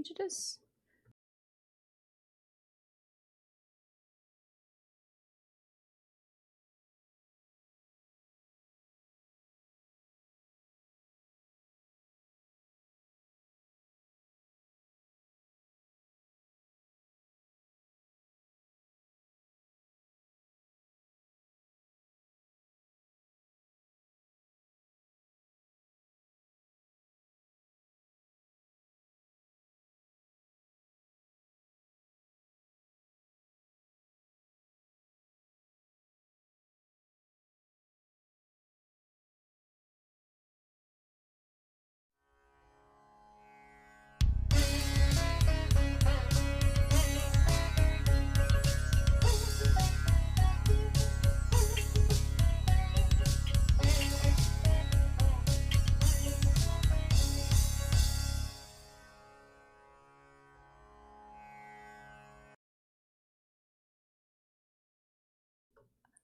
page it is.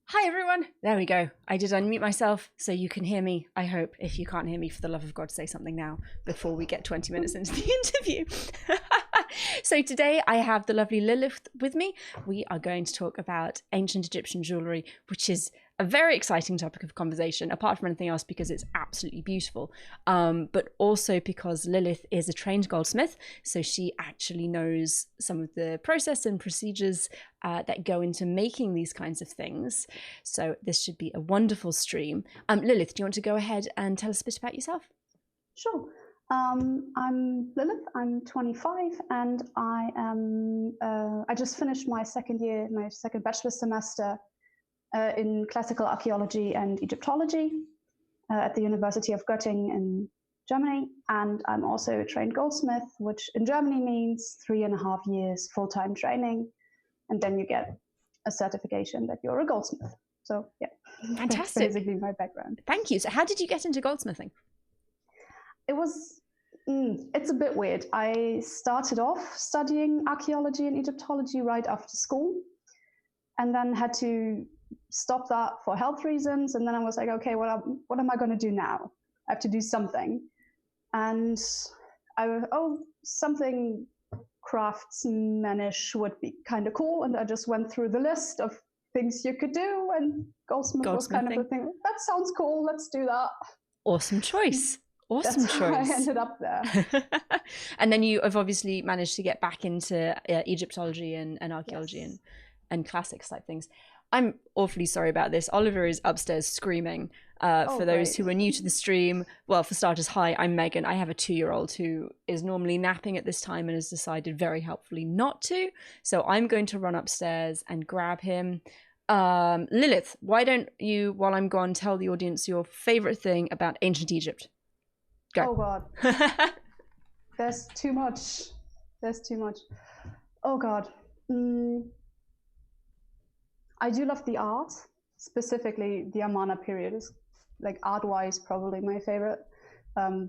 Hi everyone, there we go. I did unmute myself so you can hear me, I hope. If you can't hear me, for the love of God, say something now before we get 20 minutes into the interview. So today I have the lovely Lilith with me. We are going to talk about ancient Egyptian jewellery, which is a very exciting topic of conversation, apart from anything else, because it's absolutely beautiful, but also because Lilith is a trained goldsmith, so she actually knows some of the process and procedures that go into making these kinds of things. So this should be a wonderful stream. Lilith, do you want to go ahead and tell us a bit about yourself? Sure. I'm Lilith, I'm 25, and I am, I just finished my second bachelor semester in classical archaeology and Egyptology at the University of Göttingen in Germany. And I'm also a trained goldsmith, which in Germany means 3.5 years full-time training. And then you get a certification that you're a goldsmith. So yeah, fantastic. That's basically my background. Thank you. So how did you get into goldsmithing? It was, it's a bit weird. I started off studying archaeology and Egyptology right after school, and then had to stop that for health reasons. And then I was like, okay, what am I going to do now? I have to do something. And something craftsmanish would be kind of cool. And I just went through the list of things you could do, and goldsmith was kind of a thing. That sounds cool. Let's do that. Awesome choice. Awesome That's choice. How I ended up there. And then you have obviously managed to get back into Egyptology and archaeology, yes. and classics type things. I'm awfully sorry about this. Oliver is upstairs screaming. For those who are new to the stream, well, for starters, hi, I'm Megan. I have a 2-year-old who is normally napping at this time and has decided very helpfully not to. So I'm going to run upstairs and grab him. Lilith, why don't you, while I'm gone, tell the audience your favorite thing about ancient Egypt? Go. Oh God. There's too much. There's too much. Oh God. I do love the art. Specifically, the Amana period is, like, art-wise, probably my favorite,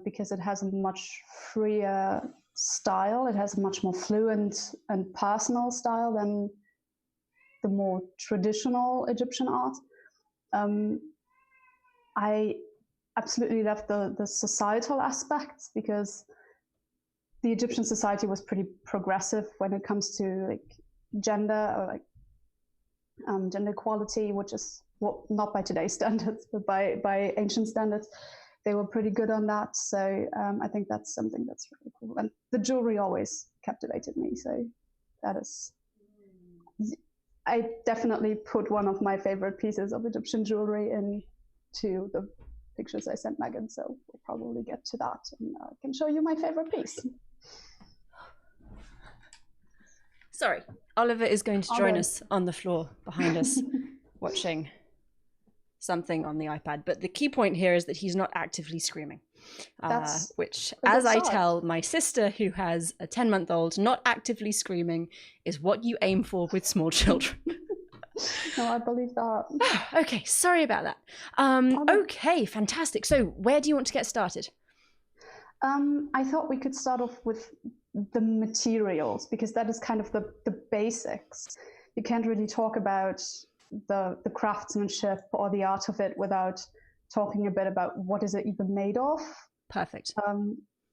because it has a much freer style. It has a much more fluent and personal style than the more traditional Egyptian art. I absolutely love the societal aspects, because the Egyptian society was pretty progressive when it comes to like gender, or like gender equality, which is not by today's standards, but by ancient standards. They were pretty good on that. So I think that's something that's really cool. And the jewelry always captivated me. So that is, I definitely put one of my favorite pieces of Egyptian jewelry into the pictures I sent Megan. So we'll probably get to that, and I can show you my favorite piece. Sorry, Oliver is going to join us on the floor behind us, watching something on the iPad. But the key point here is that he's not actively screaming, which, as I tell my sister, who has a 10-month-old, not actively screaming is what you aim for with small children. No, I believe that. Okay, sorry about that. Okay, fantastic. So where do you want to get started? I thought we could start off with the materials, because that is kind of the basics. You can't really talk about the craftsmanship or the art of it without talking a bit about what is it even made of. Perfect.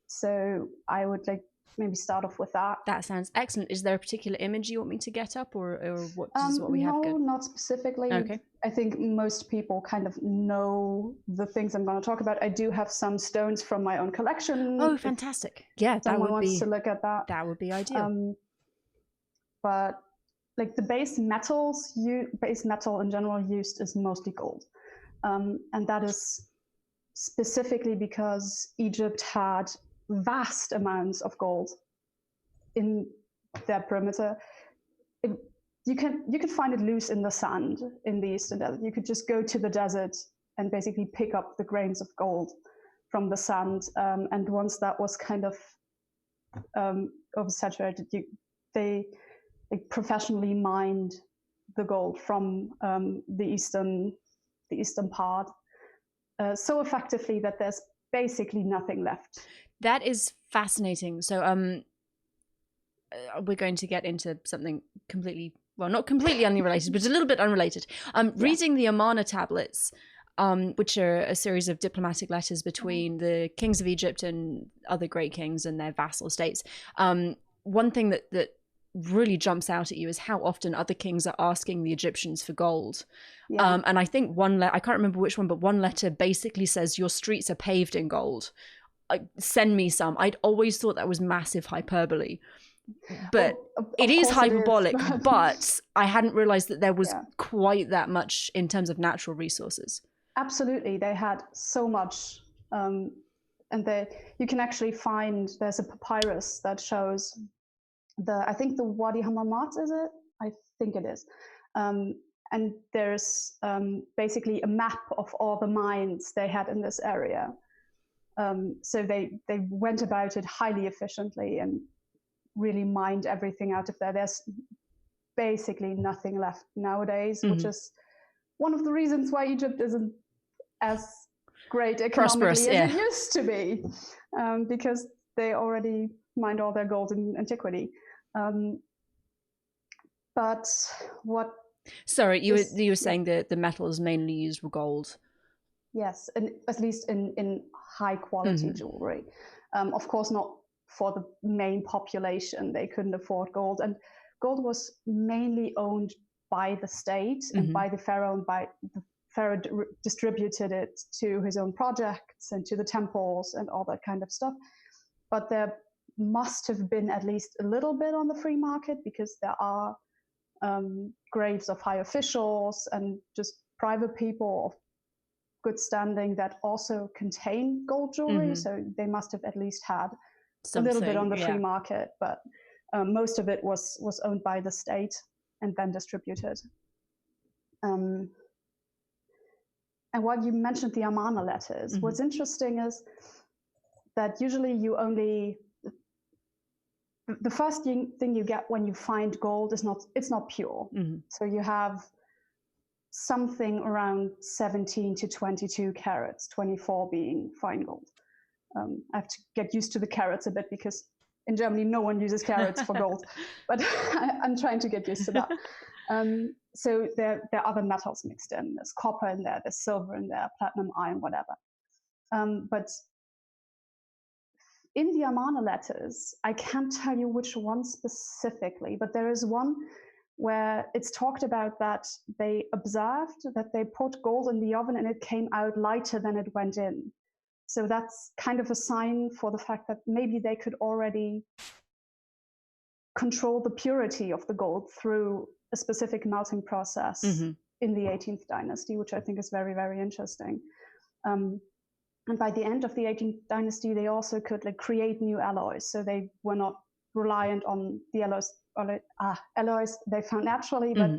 So I would like maybe start off with that. That sounds excellent. Is there a particular image you want me to get up, or what we have? No, not specifically. Okay. I think most people kind of know the things I'm going to talk about. I do have some stones from my own collection. Oh, fantastic! Yeah, that someone would wants be to look at that. That would be ideal. But like the base metal in general used is mostly gold, and that is specifically because Egypt had vast amounts of gold in their perimeter. You could find it loose in the sand in the Eastern Desert. You could just go to the desert and basically pick up the grains of gold from the sand. And once that was kind of oversaturated, they professionally mined the gold from the eastern part so effectively that there's basically nothing left. That is fascinating. So we're going to get into something completely, well, not completely unrelated, but a little bit unrelated. Reading the Amana Tablets, which are a series of diplomatic letters between the kings of Egypt and other great kings and their vassal states. One thing that really jumps out at you is how often other kings are asking the Egyptians for gold. Yeah. And I think I can't remember which one, but one letter basically says, your streets are paved in gold. Send me some. I'd always thought that was massive hyperbole. But it is hyperbolic, but I hadn't realized that there was quite that much in terms of natural resources. Absolutely. They had so much. And you can actually find, there's a papyrus that shows I think the Wadi Hammamat, is it? I think it is. And there's basically a map of all the mines they had in this area. So they went about it highly efficiently and really mined everything out of there. There's basically nothing left nowadays, which is one of the reasons why Egypt isn't as great economically as it used to be, because they already mined all their gold in antiquity. But what? Sorry, you were saying that the metals mainly used were gold. Yes, and at least in high quality jewelry. Of course, not for the main population. They couldn't afford gold, and gold was mainly owned by the state and by the pharaoh. And by the pharaoh distributed it to his own projects and to the temples and all that kind of stuff. But there must have been at least a little bit on the free market, because there are graves of high officials and just private people of good standing that also contain gold jewelry. So they must have at least had something, a little bit on the free market, but most of it was owned by the state and then distributed. And what you mentioned, the Amana letters, what's interesting is that usually you only, the first thing you get when you find gold is it's not pure. So you have something around 17 to 22 carats, 24 being fine gold. I have to get used to the carats a bit, because in Germany no one uses carats for gold, but I'm trying to get used to that. So there are other metals mixed in. There's copper in there, there's silver in there, platinum, iron, whatever. But in the Amana letters, I can't tell you which one specifically, but there is one where it's talked about that they observed that they put gold in the oven and it came out lighter than it went in. So that's kind of a sign for the fact that maybe they could already control the purity of the gold through a specific melting process in the 18th dynasty, which I think is very, very interesting. And by the end of the 18th dynasty, they also could create new alloys. So they were not reliant on the alloys they found naturally, but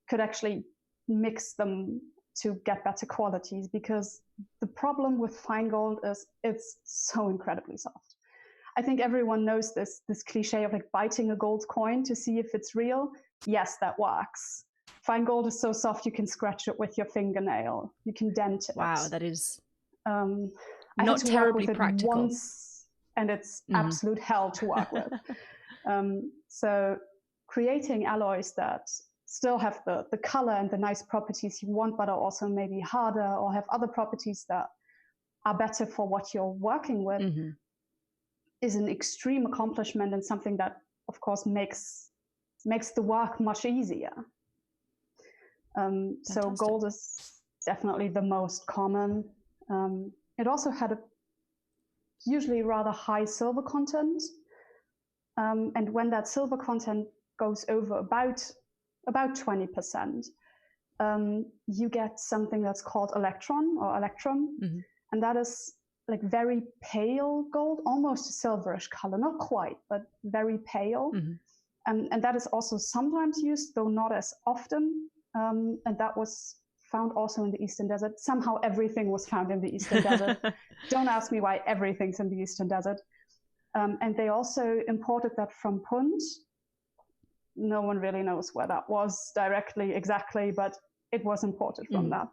could actually mix them to get better qualities, because the problem with fine gold is it's so incredibly soft. I think everyone knows this cliche of biting a gold coin to see if it's real. Yes, that works. Fine gold is so soft you can scratch it with your fingernail. You can dent it. Wow, that is not terribly practical. Once, and it's absolute hell to work with. So creating alloys that still have the color and the nice properties you want, but are also maybe harder or have other properties that are better for what you're working with, is an extreme accomplishment and something that, of course, makes the work much easier. So gold is definitely the most common. It also had a usually rather high silver content. And when that silver content goes over about 20%, you get something that's called electrum, Mm-hmm. and that is like very pale gold, almost a silverish color, not quite, but very pale. Mm-hmm. And that is also sometimes used, though not as often. And that was found also in the Eastern Desert. Somehow everything was found in the Eastern Desert. Don't ask me why everything's in the Eastern Desert. And they also imported that from Punt. No one really knows where that was directly, exactly, but it was imported from that.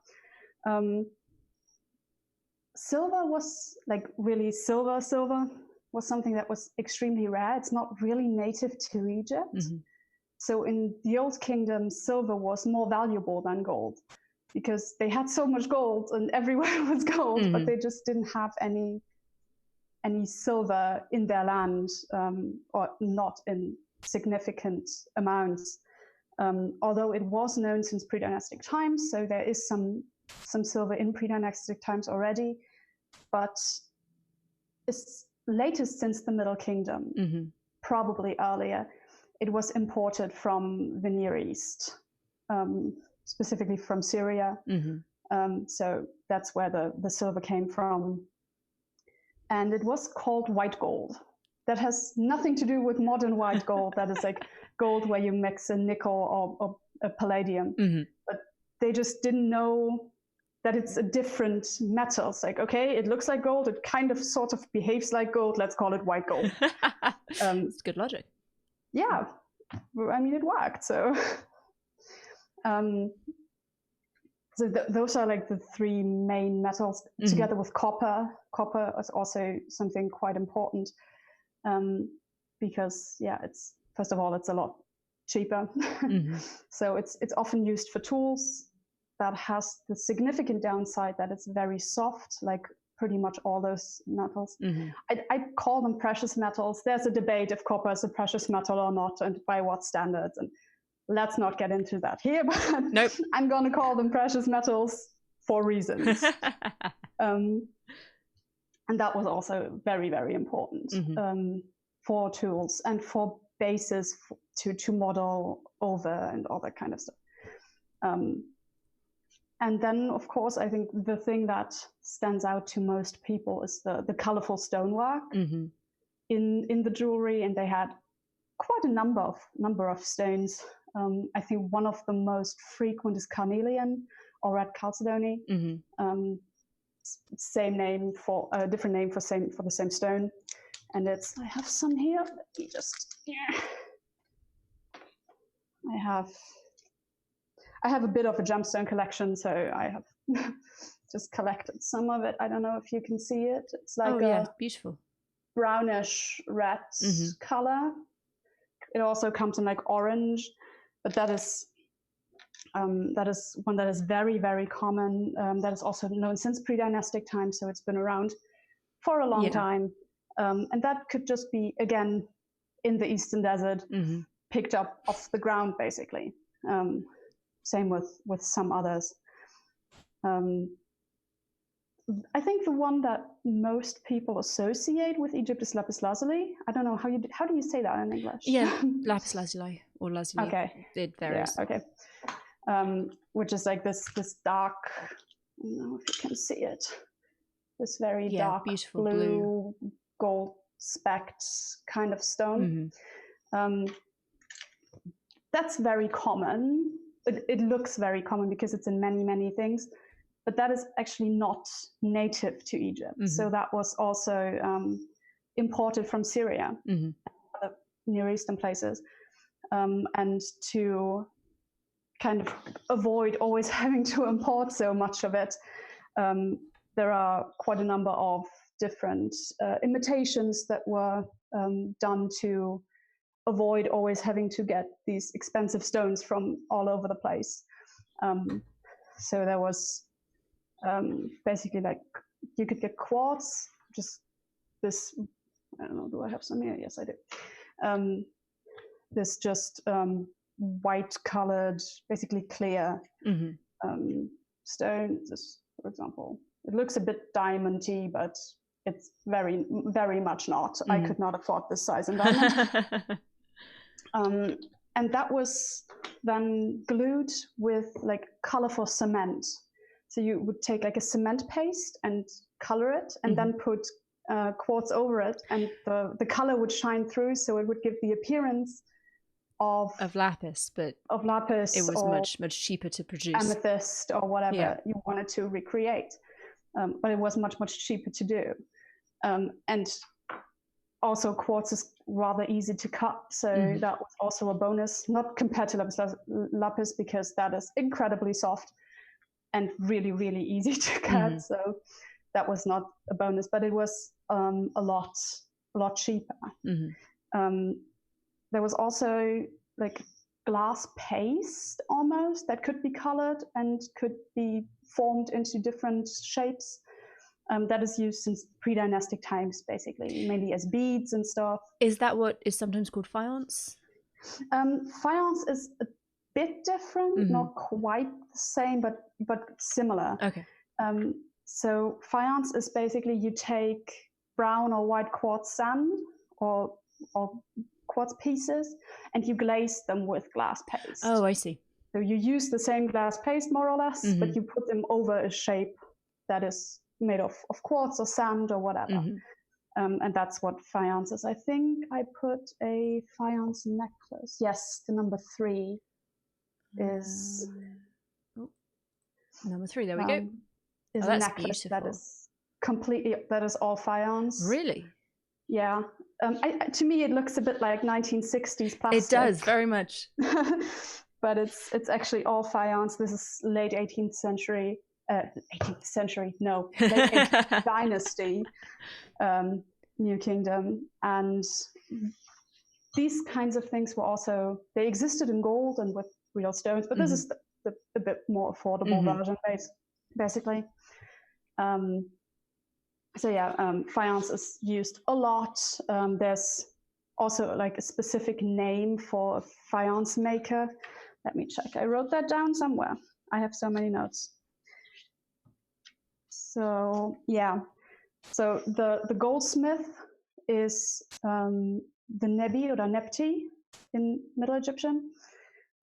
Silver was like really silver was something that was extremely rare. It's not really native to Egypt. Mm-hmm. So in the Old Kingdom, silver was more valuable than gold because they had so much gold and everywhere was gold, Mm-hmm. but they just didn't have any silver in their land, or not in significant amounts. Although it was known since pre-dynastic times, so there is some silver in pre-dynastic times already, but it's latest since the Middle Kingdom, Mm-hmm. probably earlier. It was imported from the Near East, specifically from Syria. Mm-hmm. So that's where the silver came from. And it was called white gold. That has nothing to do with modern white gold. That is like gold where you mix a nickel or a palladium. Mm-hmm. But they just didn't know that it's a different metal. It's like, okay, it looks like gold. It kind of sort of behaves like gold. Let's call it white gold. It's good logic. Yeah, I mean, it worked. So, those are like the three main metals, together with copper. Copper is also something quite important, because it's, first of all, it's a lot cheaper. So it's often used for tools. That has the significant downside that it's very soft, like pretty much all those metals. I call them precious metals. There's a debate if copper is a precious metal or not, and by what standards. And let's not get into that here, but nope. I'm going to call them precious metals for reasons. And that was also very, very important for tools and for bases to model over and all that kind of stuff. And then, of course, I think the thing that stands out to most people is the colorful stonework in the jewelry, and they had quite a number of stones. I think one of the most frequent is carnelian or red chalcedony. Same name for a different name for the same stone, and I have some here. Let me just I have a bit of a gemstone collection, so I have just collected some of it. I don't know if you can see it. It's like beautiful brownish red color. It also comes in like orange, but that is one that is very, very common. That is also known since pre-dynastic times, so it's been around for a long time. And that could just be, again, in the Eastern Desert, picked up off the ground, basically. Same with some others. I think the one that most people associate with Egypt is Lepus Lazuli. I don't know how do you say that in English? Yeah, Lepus Lazuli or Lazuli. Okay. It varies. Yeah, okay. Which is like this dark, I don't know if you can see it. This very dark beautiful blue gold specked kind of stone. That's very common. It looks very common because it's in many, many things, but that is actually not native to Egypt. So that was also imported from Syria, other Near Eastern places, and to kind of avoid always having to import so much of it, there are quite a number of different imitations that were done to avoid always having to get these expensive stones from all over the place. So there was basically like, you could get quartz, just this I don't know, do I have some here? Yes, I do. This just white colored, basically clear stone. This, for example, it looks a bit diamondy, but it's very, very much not. I could not afford this size in diamond. And that was then glued with like colorful cement. So you would take like a cement paste and color it, and then put quartz over it, and the color would shine through, so it would give the appearance of lapis, but of lapis. It was much cheaper to produce. Amethyst or whatever you wanted to recreate, but it was much cheaper to do, and also quartz is rather easy to cut, so that was also a bonus. Not compared to lapis, because that is incredibly soft and really easy to cut. So that was not a bonus, but it was a lot cheaper. There was also like glass paste almost that could be colored and could be formed into different shapes. That is used since pre-dynastic times, basically, mainly as beads and stuff. Is that what is sometimes called faience? Faience is a bit different, not quite the same, but similar. Okay. So faience is basically you take brown or white quartz sand or quartz pieces, and you glaze them with glass paste. Oh, I see. So you use the same glass paste more or less, but you put them over a shape that is made of quartz or sand or whatever. And that's what faience is. I think I put a faience necklace. Yes, the number 3 is... number 3, there we go. Is a necklace beautiful. That is all faience. Really? Yeah. To me, it looks a bit like 1960s plastic. It does, very much. But it's actually all faience. This is late 18th century. 18th century, no, late 18th dynasty, New Kingdom. And these kinds of things were also, they existed in gold and with real stones, but this is the bit more affordable version, basically. So yeah, faience is used a lot. There's also like a specific name for a faience maker. Let me check. I wrote that down somewhere. I have so many notes. So yeah, so the goldsmith is the Nebi or Nepti in Middle Egyptian,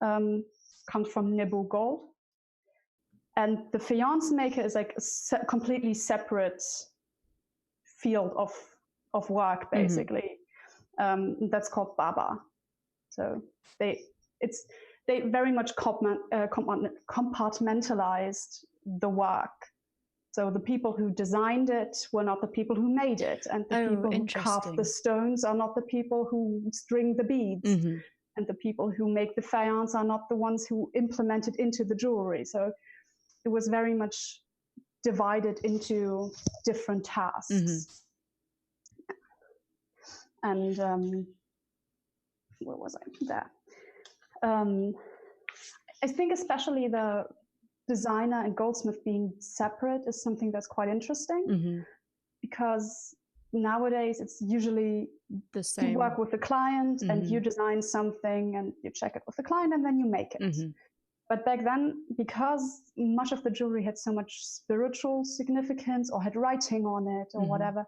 comes from Nebu gold. And the faience maker is like a completely separate field of work, basically. That's called Baba. So they very much compartmentalized the work. So the people who designed it were not the people who made it, and the people who carved the stones are not the people who string the beads, and the people who make the faience are not the ones who implement it into the jewelry. So it was very much divided into different tasks. And where was I? There. I think especially the designer and goldsmith being separate is something that's quite interesting, because nowadays it's usually the same. You work with the client and you design something and you check it with the client and then you make it. But back then, because much of the jewelry had so much spiritual significance or had writing on it or whatever,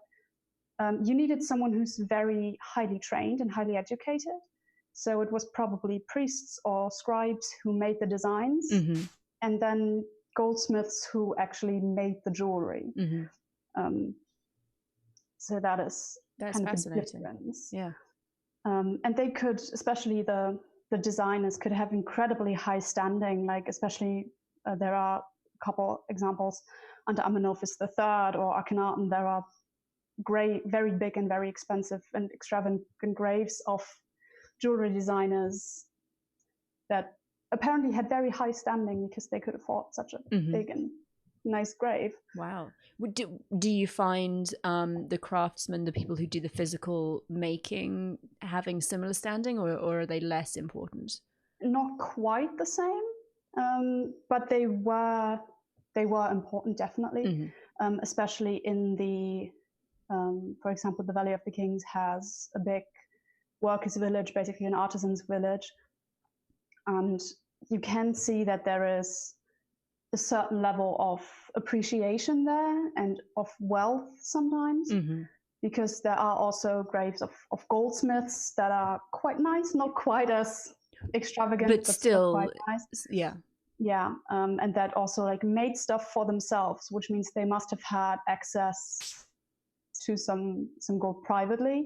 you needed someone who's very highly trained and highly educated. So it was probably priests or scribes who made the designs, and then goldsmiths who actually made the jewelry. So that's kind fascinating. of the difference. Yeah. And they could, especially the designers, could have incredibly high standing. Like especially there are a couple examples under Amenopis III or Akhenaten. There are very big and very expensive and extravagant graves of jewelry designers that apparently had very high standing because they could afford such a big and nice grave. Wow. Do you find the craftsmen, the people who do the physical making, having similar standing, or are they less important? Not quite the same, but they were important, definitely, especially in the For example, the Valley of the Kings has a big workers' village, basically an artisans' village. And you can see that there is a certain level of appreciation there and of wealth sometimes, because there are also graves of goldsmiths that are quite nice, not quite as extravagant, but still quite nice. Yeah, and that also like made stuff for themselves, which means they must have had access to some gold privately,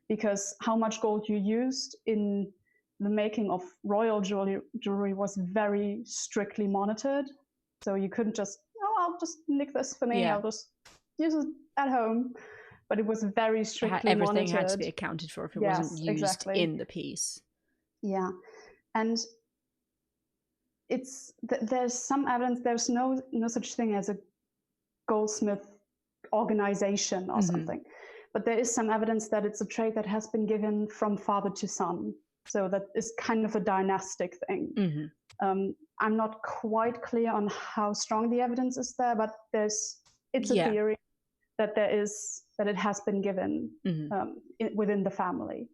because how much gold you used in the making of royal jewelry was very strictly monitored. So you couldn't just, oh, I'll just nick this for me, I'll just use it at home. But it was very strictly everything monitored. had to be accounted for if it wasn't used in the piece. Yeah, and there's some evidence. There's no such thing as a goldsmith organization or something, but there is some evidence that it's a trade that has been given from father to son. So that is kind of a dynastic thing. I'm not quite clear on how strong the evidence is there, but it's a theory that it has been given within the family.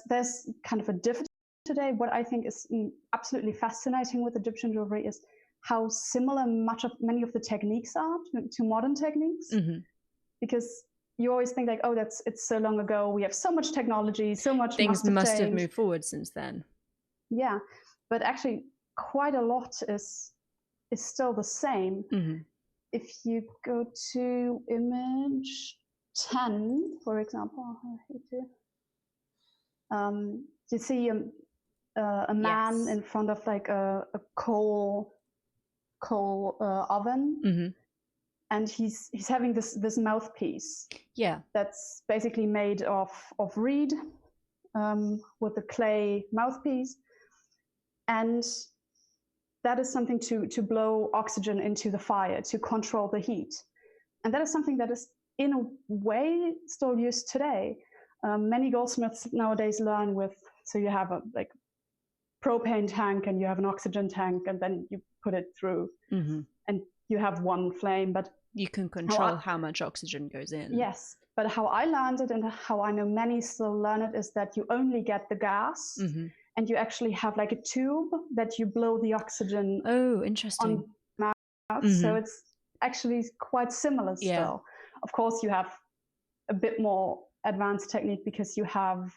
There's kind of a difference today. What I think is absolutely fascinating with Egyptian jewelry is how similar many of the techniques are to modern techniques, because you always think like, oh, it's so long ago. We have so much technology, so much things must have moved forward since then. Yeah, but actually, quite a lot is still the same. If you go to image 10, for example, you see a man in front of like a coal oven. And he's having this mouthpiece. That's basically made of reed with a clay mouthpiece, and that is something to blow oxygen into the fire to control the heat. And that is something that is in a way still used today. Many goldsmiths nowadays learn with, so you have a like propane tank and you have an oxygen tank, and then you put it through, and you have one flame, but you can control how much oxygen goes in. Yes, but how I learned it and how I know many still learn it is that you only get the gas, and you actually have like a tube that you blow the oxygen. Oh, interesting. On mouth. So it's actually quite similar still. Of course, you have a bit more advanced technique because you have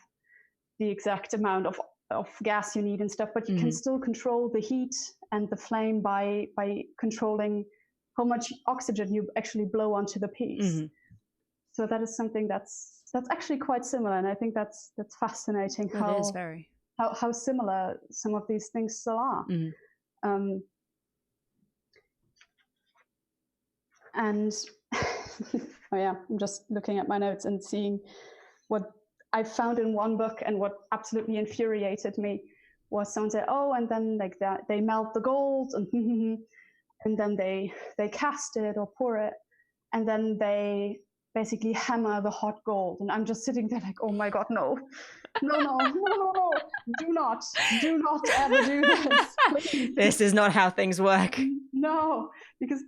the exact amount of gas you need and stuff, but you can still control the heat and the flame by controlling how much oxygen you actually blow onto the piece. So that is something that's actually quite similar, and I think that's fascinating. It is very how similar some of these things still are. And oh yeah, I'm just looking at my notes and seeing what I found in one book, and what absolutely infuriated me was someone said, oh, and then like that they melt the gold and then they cast it or pour it, and then they basically hammer the hot gold. And I'm just sitting there like, oh my God, no, do not ever do this. Please. This is not how things work. No, because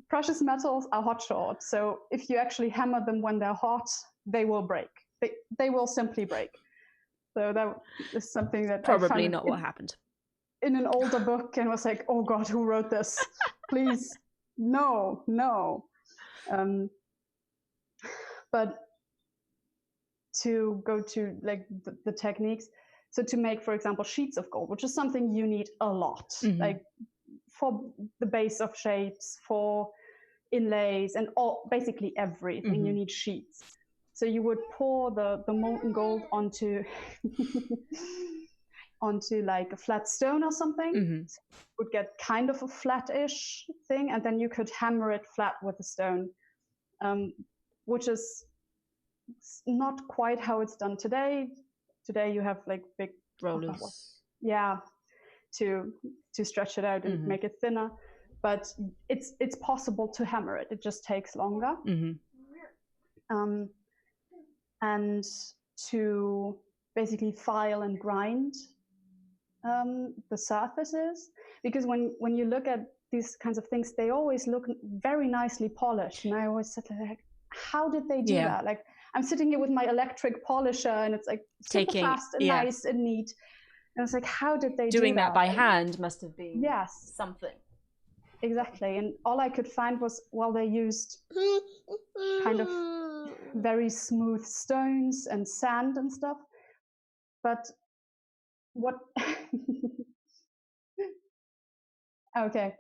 precious metals are hot short. So if you actually hammer them when they're hot, they will break. They will simply break. So that is something that probably not what happened. In an older book, and was like, oh God, who wrote this? Please, no. But to go to like the techniques, so to make, for example, sheets of gold, which is something you need a lot, like for the base of shapes, for inlays, and basically everything, you need sheets. So you would pour the molten gold onto like a flat stone or something. So you would get kind of a flat-ish thing, and then you could hammer it flat with a stone, which is not quite how it's done today. Today you have like big rollers, to stretch it out and make it thinner. But it's possible to hammer it. It just takes longer. And to basically file and grind the surfaces, because when you look at these kinds of things, they always look very nicely polished. And I always said, like, how did they do that? Like, I'm sitting here with my electric polisher and it's like super fast and nice and neat. And it's like, how did they do that? Doing that by hand must have been something. Exactly. And all I could find was, well, they used kind of very smooth stones and sand and stuff. But what... Okay.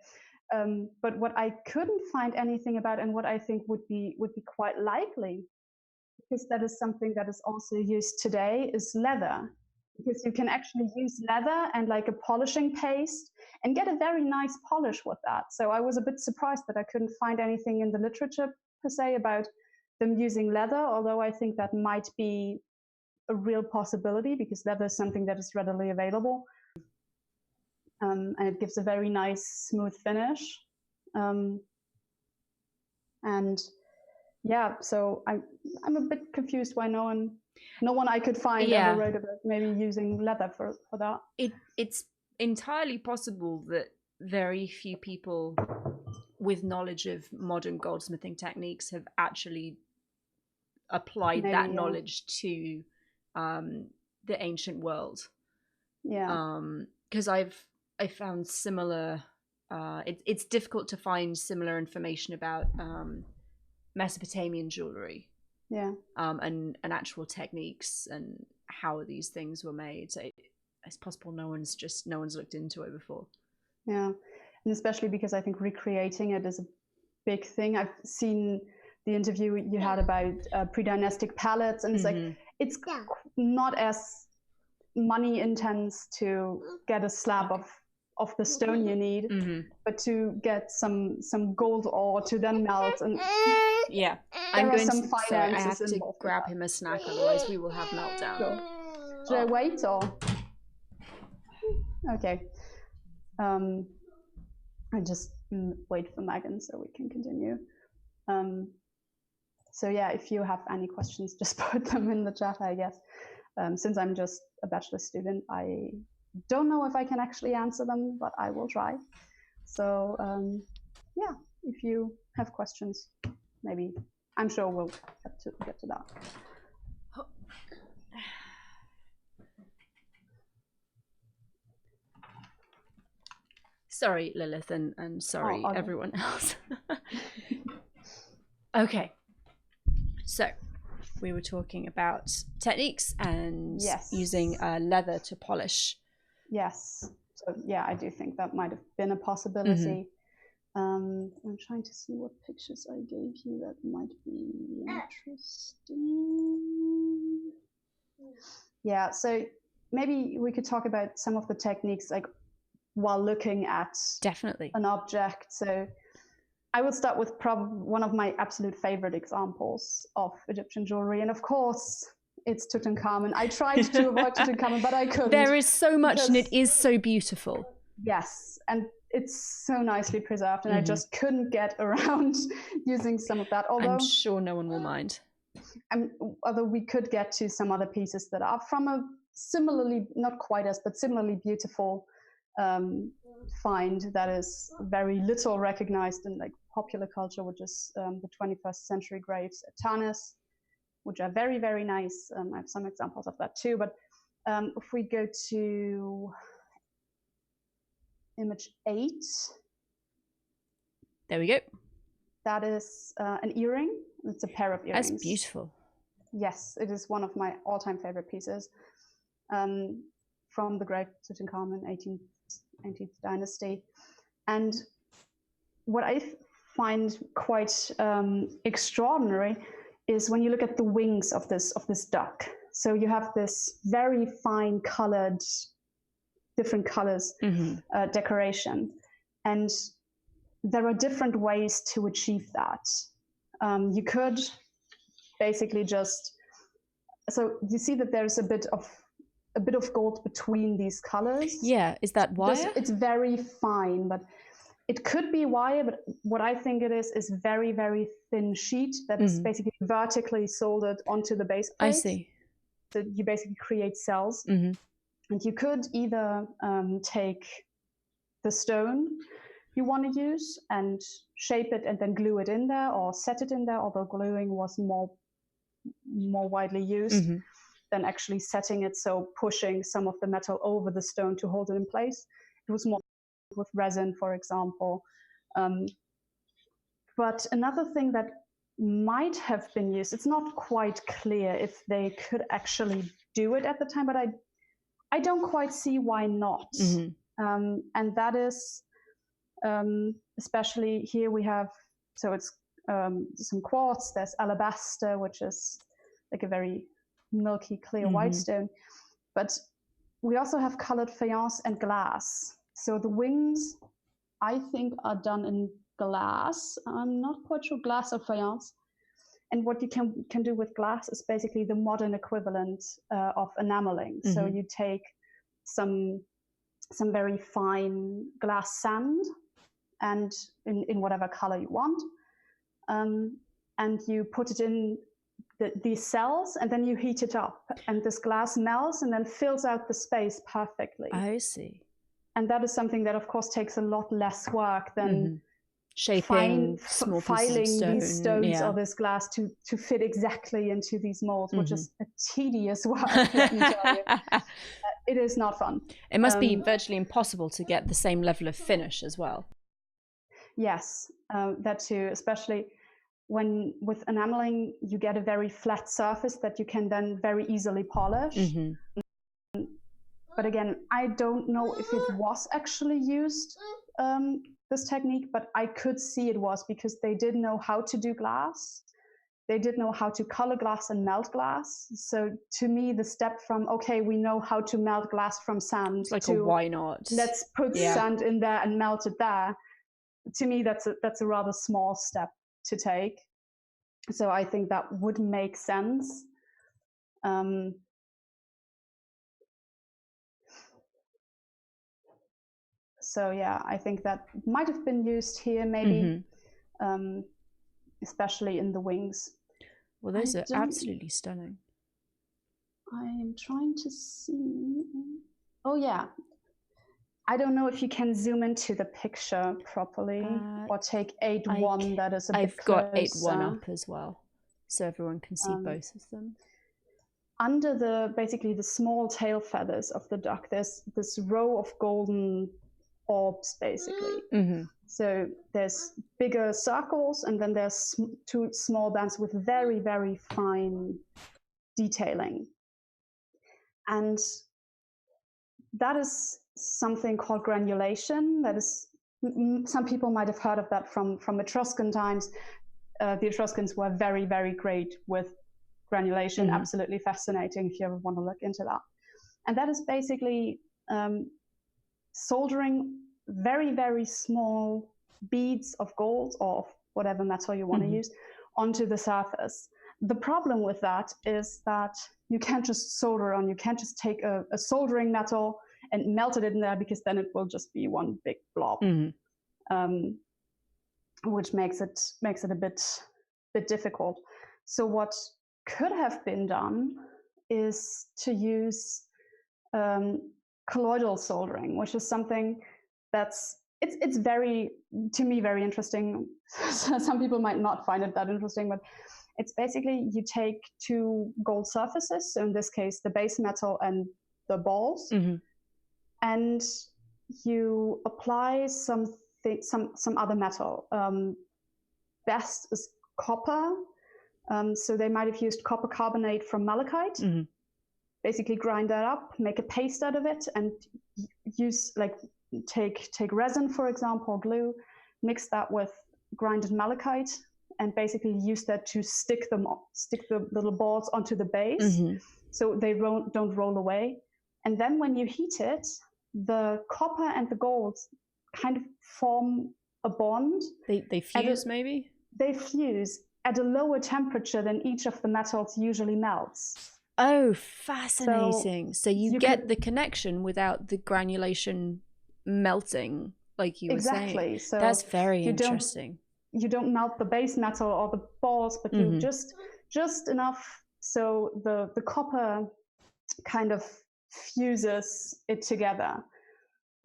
But what I couldn't find anything about, and what I think would be quite likely, because that is something that is also used today, is leather. Because you can actually use leather and like a polishing paste and get a very nice polish with that. So I was a bit surprised that I couldn't find anything in the literature per se about them using leather, although I think that might be a real possibility because leather is something that is readily available. And it gives a very nice, smooth finish. And yeah, so I'm a bit confused why no one I could find ever wrote about maybe using leather for that. It's entirely possible that very few people with knowledge of modern goldsmithing techniques have actually applied that knowledge to the ancient world. Yeah. Because I found similar. It's difficult to find similar information about Mesopotamian jewelry. Yeah. And actual techniques and how these things were made. So it's possible no one's looked into it before. Yeah, and especially because I think recreating it is a big thing. I've seen the interview you had about pre-dynastic palettes, and it's like it's not as money intense to get a slab of the stone you need, but to get some gold ore to then melt. And yeah, I have to grab him a snack, otherwise we will have meltdown. Sure. Should I wait or? Okay. I just wait for Megan so we can continue. So yeah, if you have any questions, just put them in the chat, I guess. Since I'm just a bachelor student, I don't know if I can actually answer them, but I will try. So yeah, if you have questions, maybe I'm sure we'll get to that. Sorry, Lilith, and sorry, everyone else. Okay, so we were talking about techniques and using leather to polish. Yes. So yeah, I do think that might have been a possibility. I'm trying to see what pictures I gave you that might be interesting. Yeah, so maybe we could talk about some of the techniques like while looking at an object. So I will start with probably one of my absolute favorite examples of Egyptian jewelry, and of course it's Tutankhamun. I tried to avoid Tutankhamun, but I couldn't. There is so much, and it is so beautiful. Yes, and it's so nicely preserved, and I just couldn't get around using some of that. Although I'm sure no one will mind. Although we could get to some other pieces that are from a similarly, not quite as, but similarly beautiful find that is very little recognized in like popular culture, which is the 21st century graves at Tanis, which are very, very nice. I have some examples of that too. But if we go to image 8. There we go. That is an earring. It's a pair of earrings. That's beautiful. Yes, it is one of my all-time favorite pieces from the great Tutankhamun, 18th dynasty. And what I find quite extraordinary is when you look at the wings of this duck. So you have this very fine colored, different colors decoration, and there are different ways to achieve that. You could basically just, so you see that there's a bit of gold between these colors. Yeah, is that wire? It's very fine, but it could be wire, but what I think it is very, very thin sheet that is basically vertically soldered onto the base plate. I see. So you basically create cells. And you could either take the stone you want to use and shape it and then glue it in there or set it in there, although gluing was more widely used than actually setting it, so pushing some of the metal over the stone to hold it in place. It was more with resin, for example. But another thing that might have been used, it's not quite clear if they could actually do it at the time, but I don't quite see why not. And that is, especially here we have, so it's some quartz, there's alabaster, which is like a very milky, clear white stone. But we also have colored faience and glass. So the wings, I think, are done in glass. I'm not quite sure, glass or faience. And what you can do with glass is basically the modern equivalent of enameling. So you take some very fine glass sand, and in whatever color you want, and you put it in these cells, and then you heat it up, and this glass melts and then fills out the space perfectly. I see. And that is something that, of course, takes a lot less work than shaping small filing stone, these stones or this glass to fit exactly into these molds, which is a tedious work, let me tell you. It is not fun. It must be virtually impossible to get the same level of finish as well. Yes, that too, especially when with enameling, you get a very flat surface that you can then very easily polish. But again, I don't know if it was actually used, this technique, but I could see it was, because they did know how to do glass. They did know how to color glass and melt glass. So to me, the step from, okay, we know how to melt glass from sand, it's like to why not? Let's put sand in there and melt it there. To me, that's a rather small step to take. So I think that would make sense. So yeah, I think that might have been used here, maybe, especially in the wings. Well, those are absolutely stunning. I am trying to see. Oh yeah. I don't know if you can zoom into the picture properly or take 8.1. That is a bit closer. I've got 8.1 up as well, so everyone can see both of them. Under basically the small tail feathers of the duck, there's this row of golden orbs, basically. So there's bigger circles, and then there's two small bands with very, very fine detailing. And that is something called granulation. That is, some people might have heard of that from Etruscan times. The Etruscans were very, very great with granulation. Absolutely fascinating if you ever want to look into that. And that is basically soldering very, very small beads of gold or of whatever metal you want to use onto the surface. The problem with that is that you can't just solder on. You can't just take a soldering metal and melt it in there, because then it will just be one big blob, which makes it a bit difficult. So what could have been done is to use colloidal soldering, which is something that's it's very, to me, very interesting. Some people might not find it that interesting, but it's basically you take two gold surfaces, so in this case the base metal and the balls, and you apply some other metal. Best is copper. So they might have used copper carbonate from malachite. Basically grind that up, make a paste out of it, and use, like, take resin, for example, or glue, mix that with grinded malachite, and basically use that to stick the little balls onto the base, so they don't roll away. And then when you heat it, the copper and the gold kind of form a bond. They fuse, maybe? They fuse at a lower temperature than each of the metals usually melts. Oh, fascinating. So you get the connection without the granulation melting, like you were saying. Exactly. So that's very interesting. You don't melt the base metal or the balls, but you just enough so the copper kind of fuses it together.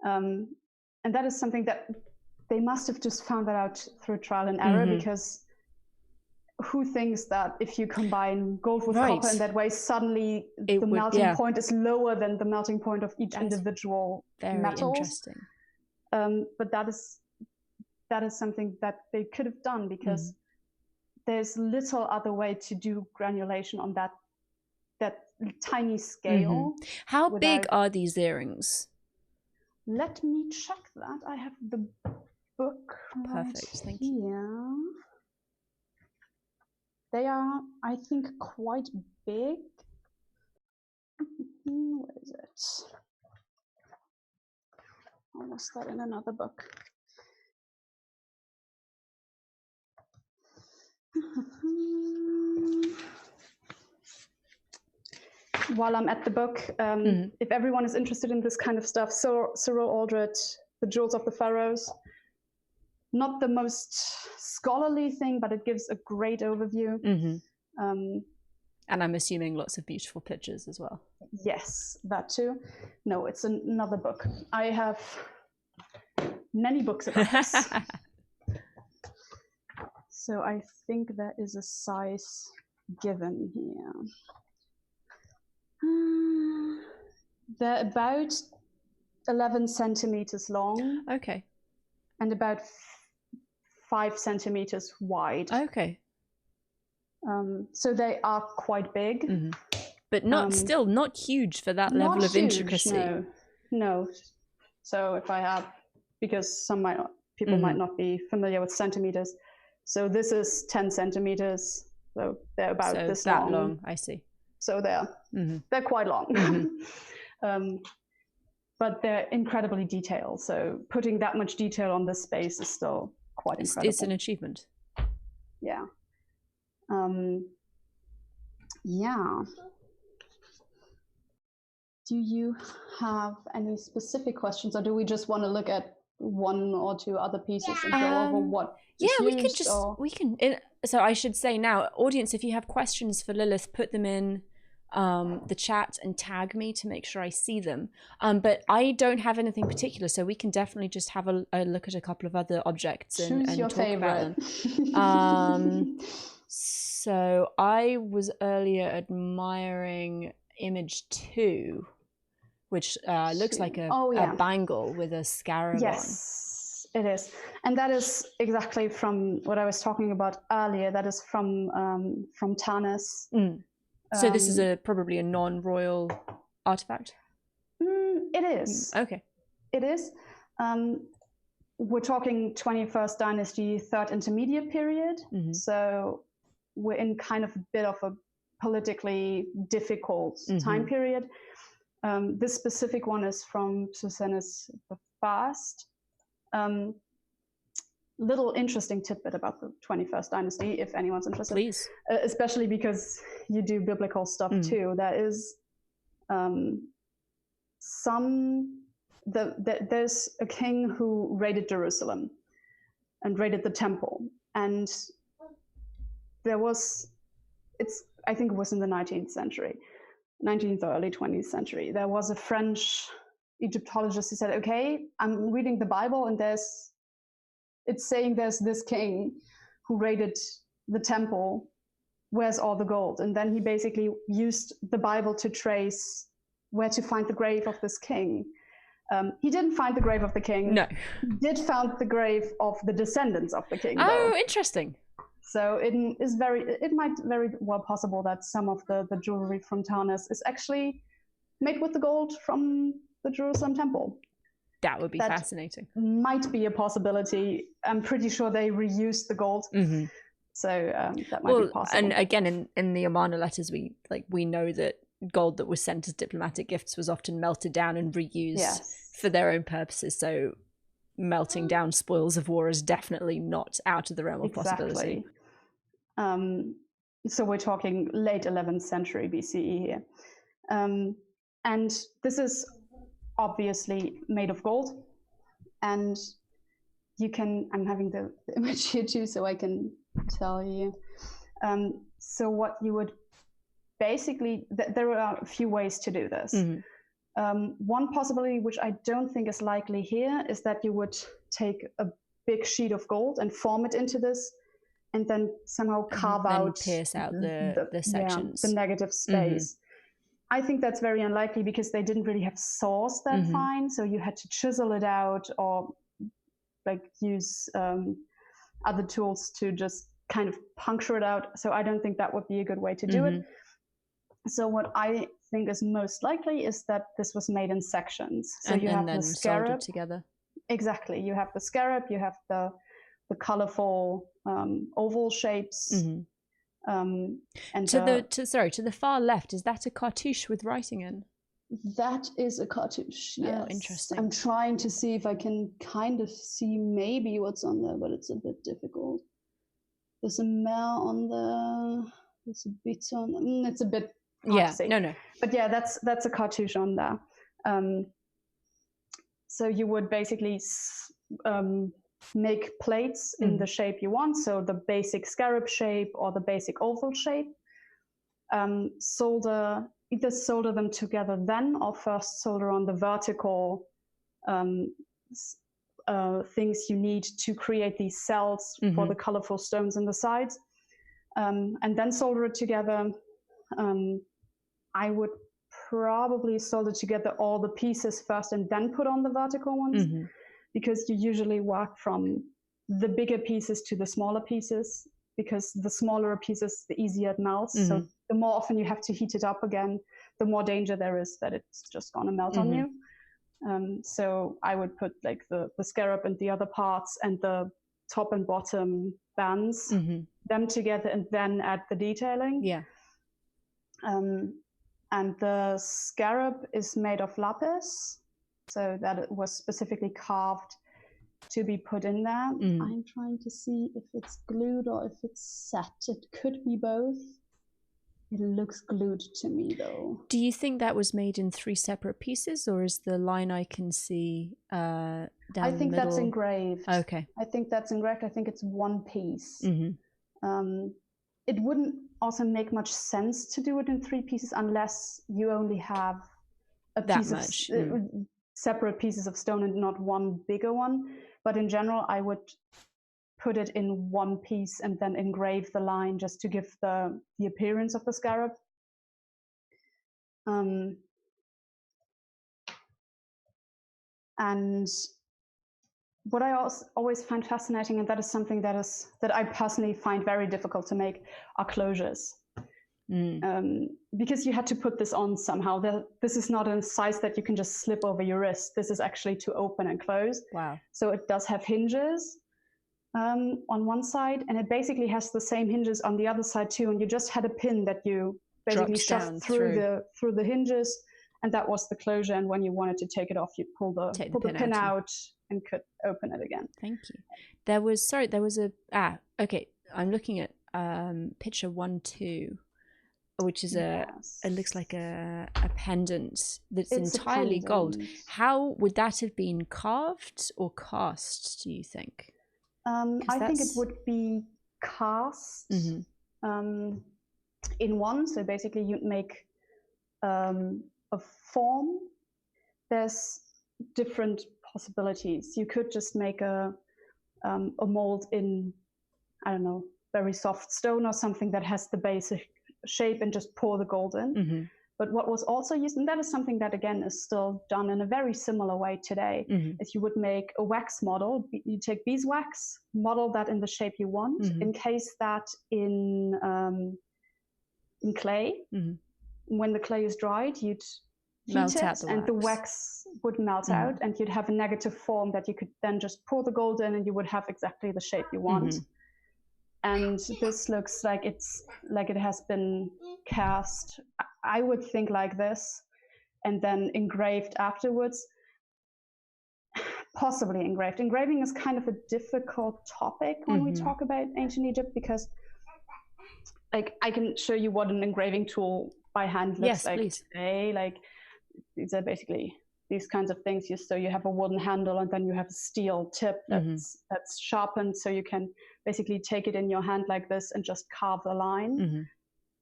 And that is something that they must have just found that out through trial and error, because who thinks that if you combine gold with copper in that way, suddenly the melting point is lower than the melting point of each individual metals? Interesting. But that is something that they could have done, because there's little other way to do granulation on that tiny scale. How big are these earrings? Let me check that. I have the book. Perfect. Thank you. They are, I think, quite big. Where is it? I lost that in another book. While I'm at the book, if everyone is interested in this kind of stuff, Cyril Aldred, The Jewels of the Pharaohs, not the most scholarly thing, but it gives a great overview. And I'm assuming lots of beautiful pictures as well. Yes, that too. No, it's another book. I have many books about this. So I think there is a size given here. They're about 11 centimeters long. Okay. And about 5 centimeters wide. Okay. So they are quite big. But still not huge for that level of intricacy. No. So if I have, because people might not be familiar with centimeters. So this is 10 centimeters. So they're about this long. That long, I see. So they're quite long. But they're incredibly detailed. So putting that much detail on this space is still quite incredible. It's an achievement. Yeah. Do you have any specific questions, or do we just want to look at one or two other pieces and go over what is used, we can. So I should say now, audience, if you have questions for Lilith, put them in the chat and tag me to make sure I see them. But I don't have anything particular, so we can definitely just have a look at a couple of other objects and talk about them. So I was earlier admiring image 2, which looks like a bangle with a scarab on. It is. And that is exactly from what I was talking about earlier. That is from Tanis. So this is probably a non-royal artifact? It is. Okay. It is. We're talking 21st dynasty, 3rd intermediate period. So we're in kind of a bit of a politically difficult time period. This specific one is from Susenes I. Little interesting tidbit about the 21st dynasty, if anyone's interested. Please. Especially because you do biblical stuff too. There is there's a king who raided Jerusalem and raided the temple. And I think it was in the 19th century, 19th or early 20th century. There was a French Egyptologist who said, okay, I'm reading the Bible and it's saying there's this king who raided the temple. Where's all the gold? And then he basically used the Bible to trace where to find the grave of this king. He didn't find the grave of the king. No. He did find the grave of the descendants of the king. Oh, interesting. So it might very well possible that some of the jewelry from Tanis is actually made with the gold from the Jerusalem temple. That would be fascinating. Might be a possibility. I'm pretty sure they reused the gold. So that might be possible. And again, in the Amana letters, we know that gold that was sent as diplomatic gifts was often melted down and reused for their own purposes. So melting down spoils of war is definitely not out of the realm of possibility. So we're talking late 11th century BCE here. And this is obviously made of gold. And I'm having the image here too, so I can tell you. So what you would basically, there are a few ways to do this. One possibility, which I don't think is likely here, is that you would take a big sheet of gold and form it into this, and then somehow carve out, pierce out the sections, the negative space. I think that's very unlikely because they didn't really have saws that fine, so you had to chisel it out or like use other tools to just kind of puncture it out. So I don't think that would be a good way to do it. So what I think is most likely is that this was made in sections. So you have the scarab together. Exactly. You have the scarab, you have the colorful oval shapes. And to the far left, is that a cartouche with writing in? That is a cartouche, yes. Oh, interesting. I'm trying to see if I can kind of see maybe what's on there, but it's a bit difficult. There's a mare on there. There's a bit on. It's a bit hard to see. No. But yeah, that's a cartouche on there. So you would basically make plates in the shape you want. So the basic scarab shape or the basic oval shape. Either solder them together then, or first solder on the vertical things you need to create these cells for the colorful stones in the sides, and then solder it together. I would probably solder together all the pieces first and then put on the vertical ones, because you usually work from the bigger pieces to the smaller pieces, because the smaller pieces, the easier it melts. So the more often you have to heat it up again, the more danger there is that it's just going to melt on you. So I would put like the scarab and the other parts and the top and bottom bands, them together, and then add the detailing. Yeah. And the scarab is made of lapis, so that it was specifically carved to be put in there. I'm trying to see if it's glued or if it's set. It could be both. It looks glued to me though. Do you think that was made in 3 separate pieces, or is the line I can see down the middle? I think that's engraved. Okay. I think that's engraved. I think it's one piece. It wouldn't also make much sense to do it in 3 pieces unless you only have separate pieces of stone and not one bigger one. But in general, I would put it in one piece and then engrave the line just to give the appearance of the scarab. And what I always find fascinating, and that is something that I personally find very difficult to make, are closures. Because you had to put this on somehow. This is not a size that you can just slip over your wrist. This is actually to open and close. Wow. So it does have hinges on one side, and it basically has the same hinges on the other side too. And you just had a pin that you basically shoved through the hinges, and that was the closure. And when you wanted to take it off, you pull the pin out and could open it again. Thank you. Okay. I'm looking at picture 1-2. Which is it looks like a pendant that's entirely gold. How would that have been carved or cast, do you think? I think it would be cast in one. So basically you'd make a form. There's different possibilities. You could just make a mold in, I don't know, very soft stone or something that has the basic shape and just pour the gold in. But what was also used, and that is something that again is still done in a very similar way today, is you would make a wax model. You take beeswax, model that in the shape you want, encase that in clay. When the clay is dried, you'd heat it and the wax would melt out, and you'd have a negative form that you could then just pour the gold in and you would have exactly the shape you want. And this looks like it has been cast, I would think, like this, and then engraved afterwards. Possibly engraved. Engraving is kind of a difficult topic when we talk about ancient Egypt, because like I can show you what an engraving tool by hand looks like today. Like these are basically these kinds of things. So you have a wooden handle and then you have a steel tip that's sharpened, so you can basically take it in your hand like this and just carve the line.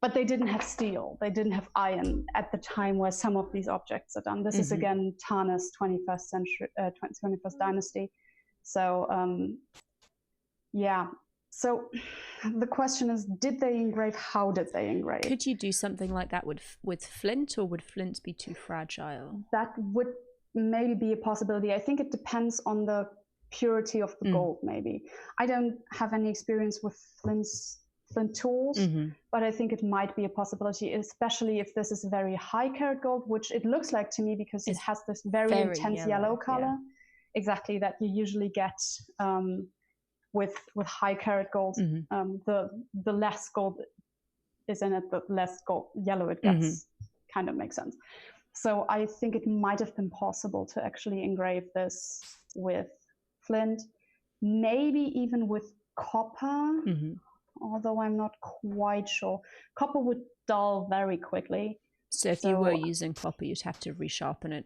But they didn't have steel, they didn't have iron at the time where some of these objects are done. This is again Tarnas, 21st dynasty. So yeah. So the question is, did they engrave? How did they engrave? Could you do something like that with flint, or would flint be too fragile? That would maybe be a possibility. I think it depends on the purity of the gold, maybe. I don't have any experience with flint tools, but I think it might be a possibility, especially if this is very high carat gold, which it looks like to me because it has this very intense yellow color. Yeah. Exactly, that you usually get with high carat gold. The less gold is in it, the less yellow it gets. Kind of makes sense. So I think it might have been possible to actually engrave this with flint, maybe even with copper, although I'm not quite sure. Copper would dull very quickly. So if you were using copper, you'd have to resharpen it.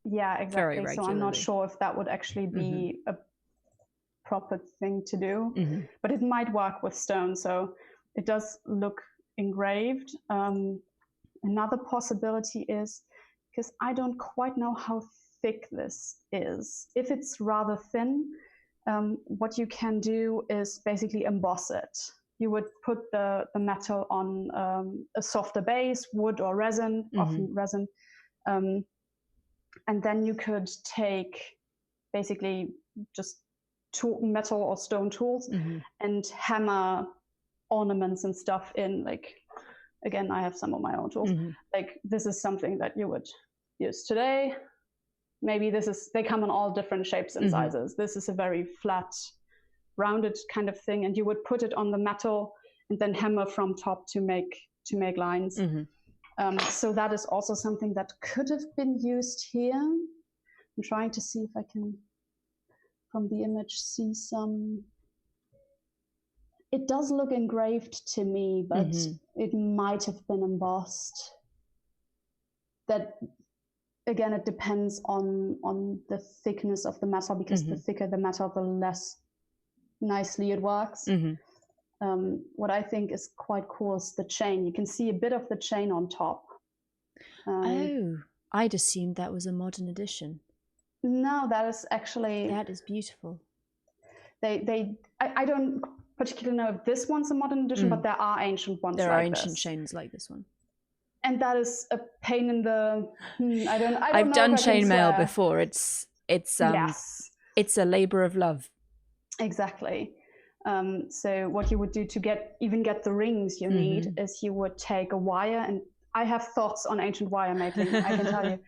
Yeah, exactly. Very regularly. So I'm not sure if that would actually be a proper thing to do, but it might work with stone. So it does look engraved. Another possibility is, because I don't quite know how thick this is. If it's rather thin, what you can do is basically emboss it. You would put the metal on a softer base, wood or resin, often resin, and then you could take basically just metal or stone tools and hammer ornaments and stuff in. Like, again, I have some of my own tools. Like, this is something that you would use today. Maybe they come in all different shapes and sizes. This is a very flat, rounded kind of thing, and you would put it on the metal and then hammer from top to make lines. So that is also something that could have been used here. I'm trying to see if I can, from the image, see some. It does look engraved to me, but it might have been embossed. That, again, it depends on the thickness of the metal, because the thicker the metal, the less nicely it works. What I think is quite cool is the chain. You can see a bit of the chain on top. Oh, I'd assumed that was a modern edition. No, that is actually... That is beautiful. I don't particularly know if this one's a modern edition, but there are ancient ones like this. There are ancient chains like this one. And that is a pain in the... I've done chainmail before. It's yes. It's a labor of love. Exactly. So what you would do to even get the rings you need is you would take a wire, and I have thoughts on ancient wire making, I can tell you.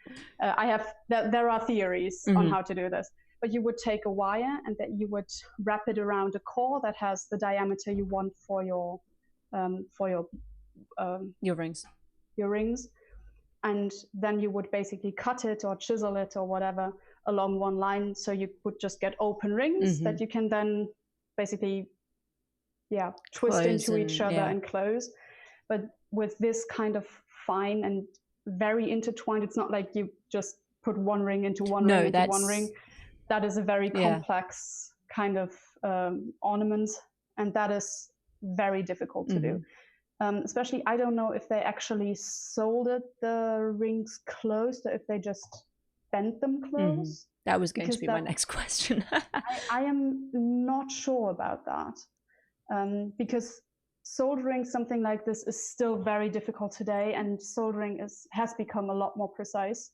There are theories on how to do this. But you would take a wire and that you would wrap it around a core that has the diameter you want for your rings. Your rings, and then you would basically cut it or chisel it or whatever along one line, so you would just get open rings that you can then basically twist into each other and close. But with this kind of fine and very intertwined, it's not like you just put one ring into one ring into one ring. That is a very complex kind of ornament, and that is very difficult to do. Especially, I don't know if they actually soldered the rings closed or if they just bent them close. That was going to be my next question. I am not sure about that, because soldering something like this is still very difficult today, and soldering has become a lot more precise.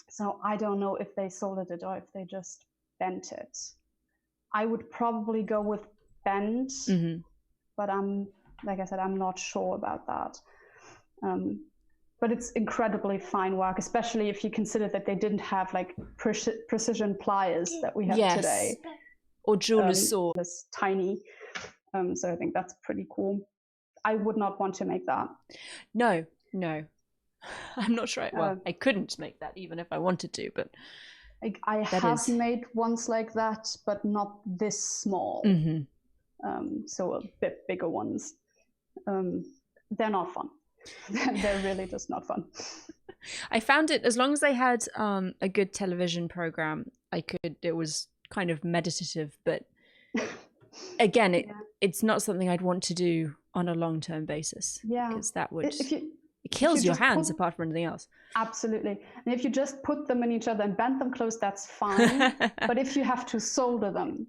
So I don't know if they soldered it or if they just bent it. I would probably go with bent, but like I said, I'm not sure about that. But it's incredibly fine work, especially if you consider that they didn't have like precision pliers that we have today. Or jeweler's saw. This tiny. So I think that's pretty cool. I would not want to make that. No. I'm not sure. I couldn't make that even if I wanted to, but I have made ones like that, but not this small. So a bit bigger ones. They're not fun. They're really just not fun. I found it, as long as they had a good television program, it was kind of meditative, but again, it's not something I'd want to do on a long-term basis. Yeah. Because that would... It kills your hands apart from anything else. Absolutely. And if you just put them in each other and bend them close, that's fine. But if you have to solder them,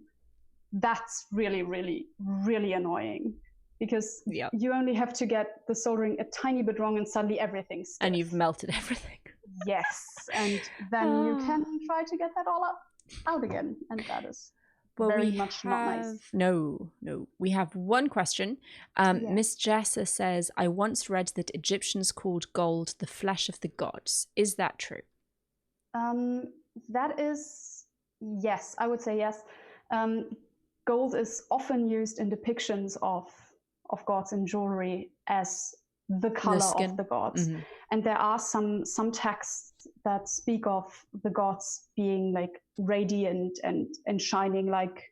that's really, really, really annoying, because you only have to get the soldering a tiny bit wrong and suddenly everything's stiff. And you've melted everything. Yes. And then you can try to get that all out again. And that is very much not nice. No. We have one question. Miss Jessa says, I once read that Egyptians called gold the flesh of the gods. Is that true? That is, yes, I would say yes. Gold is often used in depictions of gods in jewelry as the color of the gods. Mm-hmm. And there are some texts that speak of the gods being like radiant and shining like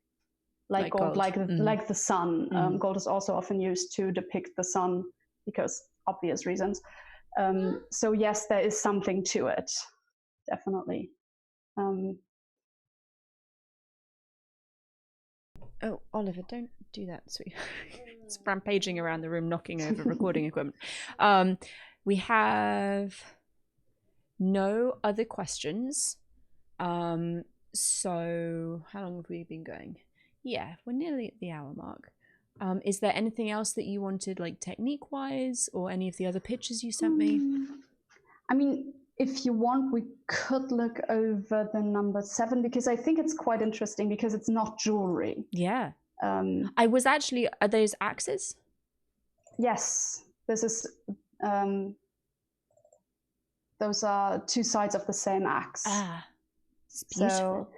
gold, like the sun. Mm-hmm. Gold is also often used to depict the sun because obvious reasons. So yes, there is something to it, definitely. Oh, Oliver, don't do that, sweet. It's rampaging around the room, knocking over recording equipment. We have no other questions. So how long have we been going? Yeah, we're nearly at the hour mark. Is there anything else that you wanted, like technique-wise, or any of the other pictures you sent me? I mean, if you want, we could look over the number 7, because I think it's quite interesting because it's not jewelry. Yeah. I was actually, are those axes? Yes. This is, those are 2 sides of the same axe. Ah, it's beautiful.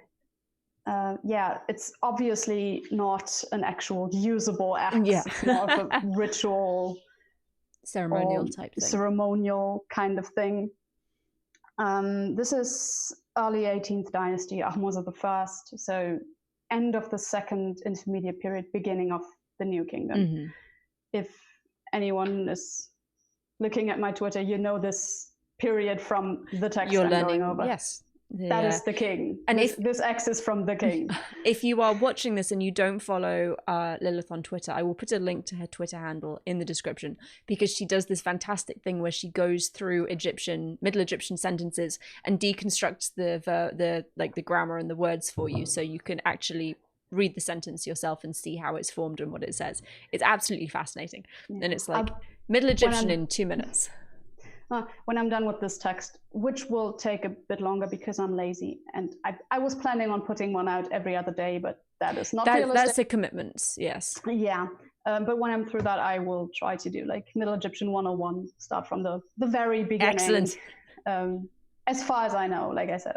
So, yeah, it's obviously not an actual usable axe. Yeah. It's more of a ritual, ceremonial type thing. Ceremonial kind of thing. This is early 18th dynasty, Ahmose I, so end of the second intermediate period, beginning of the New Kingdom. Mm-hmm. If anyone is looking at my Twitter, you know this period from the text you're I'm learning, going over. Yes. That is the king. And this X is from the king. If you are watching this and you don't follow Lilith on Twitter, I will put a link to her Twitter handle in the description, because she does this fantastic thing where she goes through Middle Egyptian sentences and deconstructs the grammar and the words for you, so you can actually read the sentence yourself and see how it's formed and what it says. It's absolutely fascinating. Yeah. And it's like Middle Egyptian in 2 minutes. When I'm done with this text, which will take a bit longer because I'm lazy, and I was planning on putting one out every other day, but that is not realistic. That's a commitment, yes. Yeah, but when I'm through that, I will try to do like Middle Egyptian 101, start from the very beginning. Excellent. As far as I know, like I said,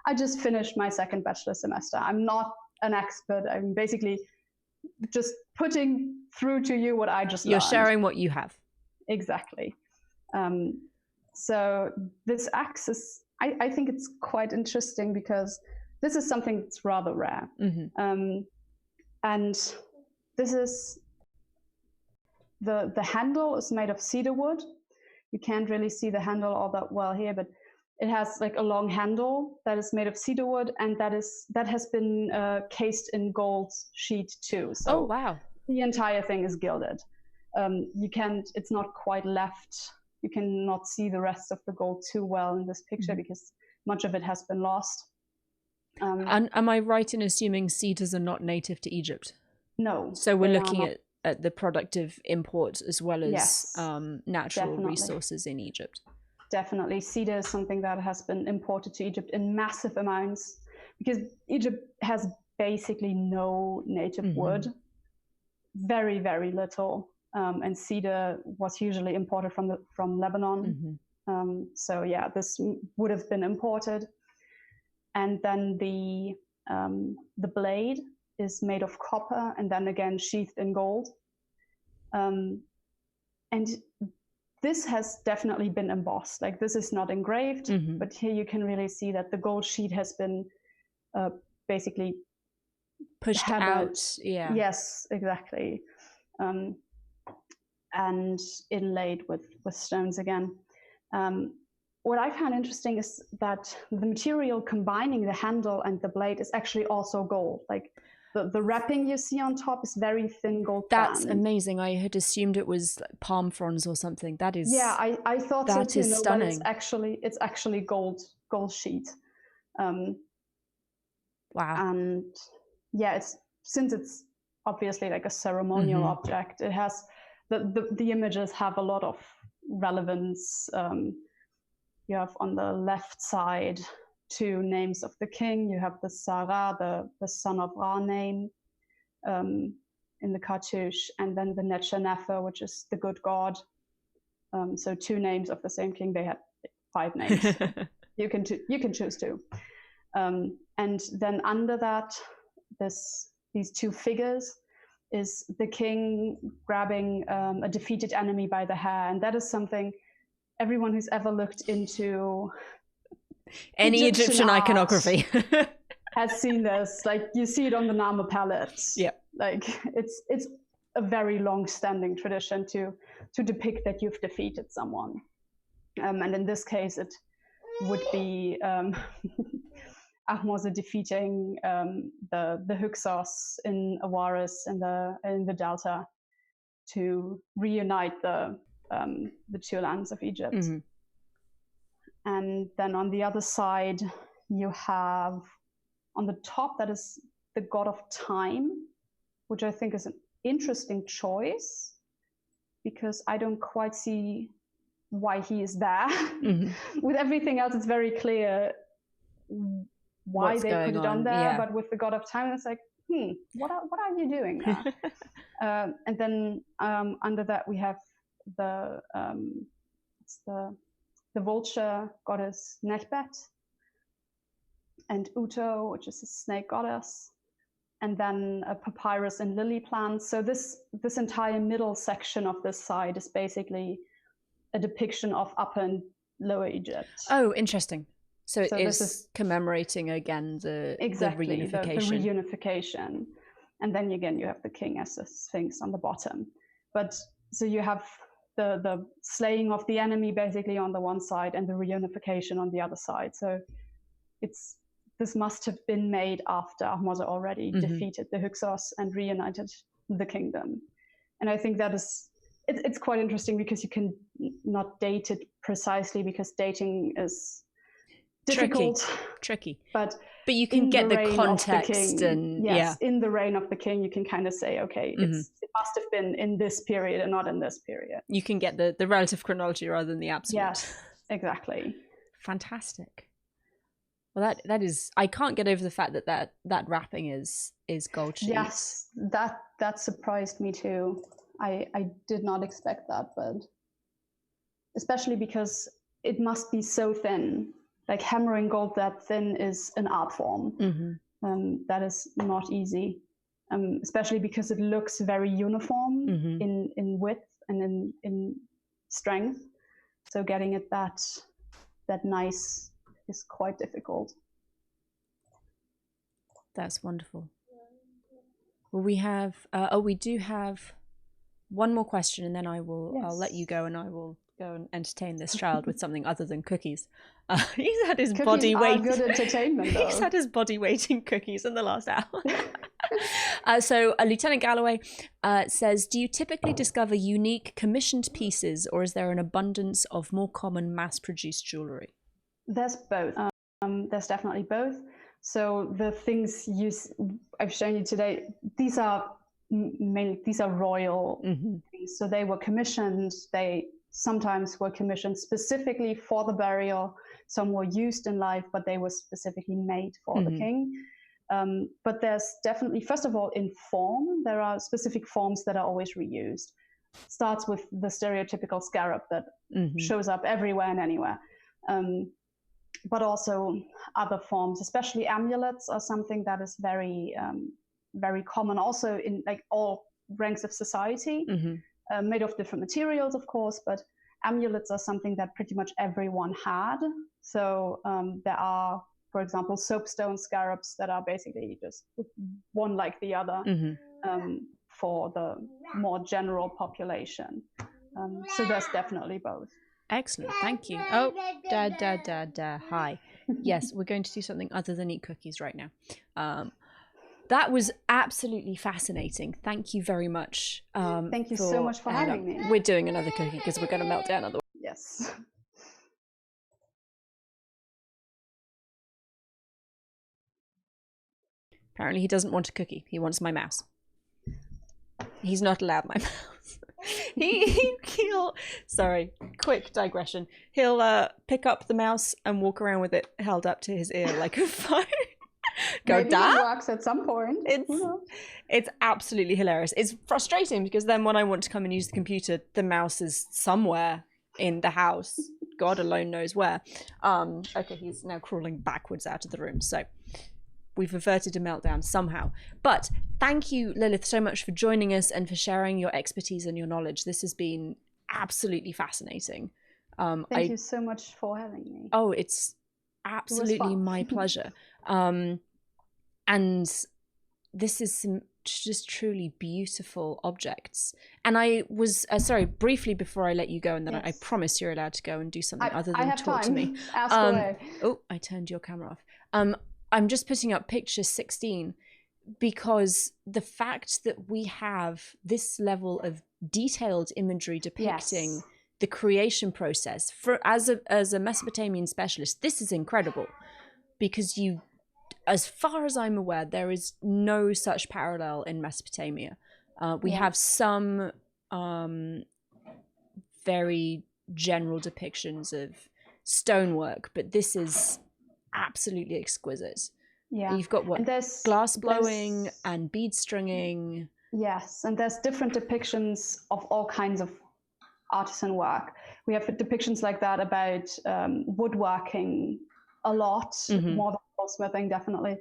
I just finished my 2nd bachelor semester. I'm not an expert. I'm basically just putting through to you what I just learned. You're sharing what you have. Exactly. So this axe is, I think it's quite interesting because this is something that's rather rare. Mm-hmm. And this is, the handle is made of cedar wood. You can't really see the handle all that well here, but it has like a long handle that is made of cedar wood, and that has been cased in gold sheet too. So oh, wow. The entire thing is gilded. It's not quite left. You cannot see the rest of the gold too well in this picture because much of it has been lost. And am I right in assuming cedars are not native to Egypt? No. So we're looking at the product of import as well as yes, natural definitely. Resources in Egypt. Definitely. Cedar is something that has been imported to Egypt in massive amounts because Egypt has basically no native wood. Very, very little. And cedar was usually imported from Lebanon. So yeah, this would have been imported. And then the blade is made of copper and then again sheathed in gold. And this has definitely been embossed. Like this is not engraved, but here you can really see that the gold sheet has been basically pushed out. Yeah. Yes, exactly. And inlaid with stones again. What I found interesting is that the material combining the handle and the blade is actually also gold. Like the wrapping you see on top is very thin gold That's band. amazing. I had assumed it was like palm fronds or something. That is, yeah, I thought so that too. is No, but stunning. it's actually gold sheet. Wow. And yeah, since it's obviously like a ceremonial object, it has the images have a lot of relevance. You have on the left side 2 names of the king. You have the Sara, the son of Ra name, in the cartouche, and then the Necha, which is the good god. So 2 names of the same king. They had 5 names. You can choose 2. And then under that, these 2 figures is the king grabbing a defeated enemy by the hair, and that is something everyone who's ever looked into any Egyptian iconography has seen this. Like, you see it on the Nama palettes. Yeah, like it's a very long-standing tradition to depict that you've defeated someone, and in this case, it would be 𝀭defeating the 𒀭in Awaris in the Delta to reunite the 2 lands of Egypt. And then on the other side, you have on the top, that is the god of time, which I think is an interesting choice because I don't quite see why he is there. With everything else, it's very clear why What's they put it on there, yeah. But with the god of time, it's like, what are you doing there? And then under that we have the vulture goddess Nechbet, and Uto, which is a snake goddess, and then a papyrus and lily plants. So this entire middle section of this side is basically a depiction of Upper and Lower Egypt. Oh, interesting. So it this is commemorating again the exactly the reunification. reunification, and then again you have the king as a sphinx on the bottom. But so you have the slaying of the enemy basically on the one side and the reunification on the other side. So this must have been made after 𝀭already defeated the Hyksos and reunited the kingdom. And I think that it's quite interesting because you can not date it precisely because dating is difficult, tricky. But you can get the context king, and yes, in the reign of the king, you can kind of say, okay, it must have been in this period and not in this period. You can get the relative chronology rather than the absolute. Yes, exactly. Fantastic. Well, that is, I can't get over the fact that wrapping is gold sheets. Yes, that surprised me too. I did not expect that, but especially because it must be so thin. Like hammering gold that thin is an art form. That is not easy, especially because it looks very uniform in width and in strength. So getting it that nice is quite difficult. That's wonderful. Well, we do have one more question, and then I'll let you go, and I will go and entertain this child with something other than cookies. He's had his cookies body weight. Good entertainment, though. He's had his body weight in cookies in the last hour. So Lieutenant Galloway says, do you typically discover unique commissioned pieces, or is there an abundance of more common mass-produced jewellery? There's both. There's definitely both. So the things I've shown you today, these are royal things. So they were commissioned. They sometimes were commissioned specifically for the burial. Some were used in life, but they were specifically made for the king. But there's definitely, first of all, in form, there are specific forms that are always reused. Starts with the stereotypical scarab that shows up everywhere and anywhere. But also other forms, especially amulets, are something that is very, very common also in like all ranks of society, made of different materials, of course, but amulets are something that pretty much everyone had. So there are, for example, soapstone scarabs that are basically just one like the other for the more general population. So there's definitely both. Excellent, thank you. Oh, hi. Yes, we're going to do something other than eat cookies right now. That was absolutely fascinating. Thank you very much. Thank you so much for having me. We're doing another cookie because we're going to melt down otherwise. Yes. Apparently he doesn't want a cookie. He wants my mouse. He's not allowed my mouse. He'll sorry, quick digression. He'll pick up the mouse and walk around with it held up to his ear like a phone. Go, maybe Dad? It works at some point. It's absolutely hilarious. It's frustrating because then when I want to come and use the computer, the mouse is somewhere in the house. God alone knows where. Okay, he's now crawling backwards out of the room. So we've averted a meltdown somehow. But thank you, Lilith, so much for joining us and for sharing your expertise and your knowledge. This has been absolutely fascinating. Thank you so much for having me. Oh, it's absolutely my pleasure. And this is some just truly beautiful objects. And I was, sorry, briefly before I let you go, and then I promise you're allowed to go and do something other than talk to me. Ask away. Oh, I turned your camera off. I'm just putting up picture 16 because the fact that we have this level of detailed imagery depicting the creation process as a Mesopotamian specialist, this is incredible because as far as I'm aware, there is no such parallel in Mesopotamia. We have some very general depictions of stonework, but this is absolutely exquisite. Yeah, you've got glass blowing and bead stringing. Yes, and there's different depictions of all kinds of artisan work. We have depictions like that about woodworking a lot, more than goldsmithing, definitely.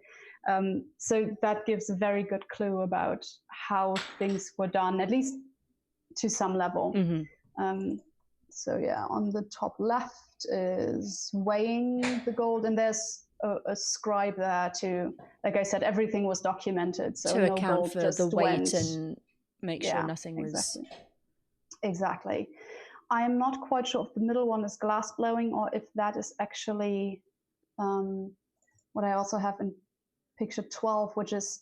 So that gives a very good clue about how things were done, at least to some level. So yeah, on the top left is weighing the gold, and there's a scribe there to, like I said, everything was documented. So to account for the weight and make sure nothing was... Exactly. I am not quite sure if the middle one is glass blowing or if that is actually what I also have in picture 12, which is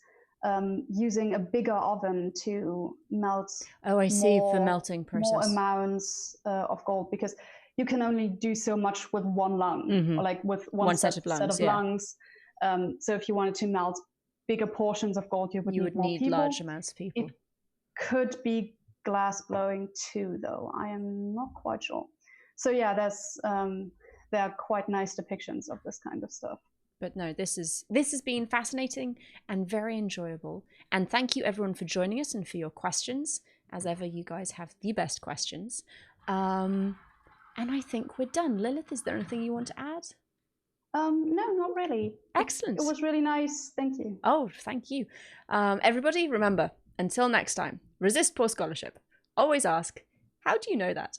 using a bigger oven to melt. Oh, I see, for melting process. More amounts of gold, because you can only do so much with one lung, or like with one set of lungs. So if you wanted to melt bigger portions of gold, you would need large amounts of people. It could be glass blowing too, though. I am not quite sure. So yeah, there are quite nice depictions of this kind of stuff. But no, this has been fascinating and very enjoyable. And thank you everyone for joining us and for your questions. As ever, you guys have the best questions. And I think we're done. Lilith, is there anything you want to add? No, not really. Excellent. It was really nice. Thank you. Oh, thank you. Everybody, remember, until next time, resist poor scholarship. Always ask, how do you know that?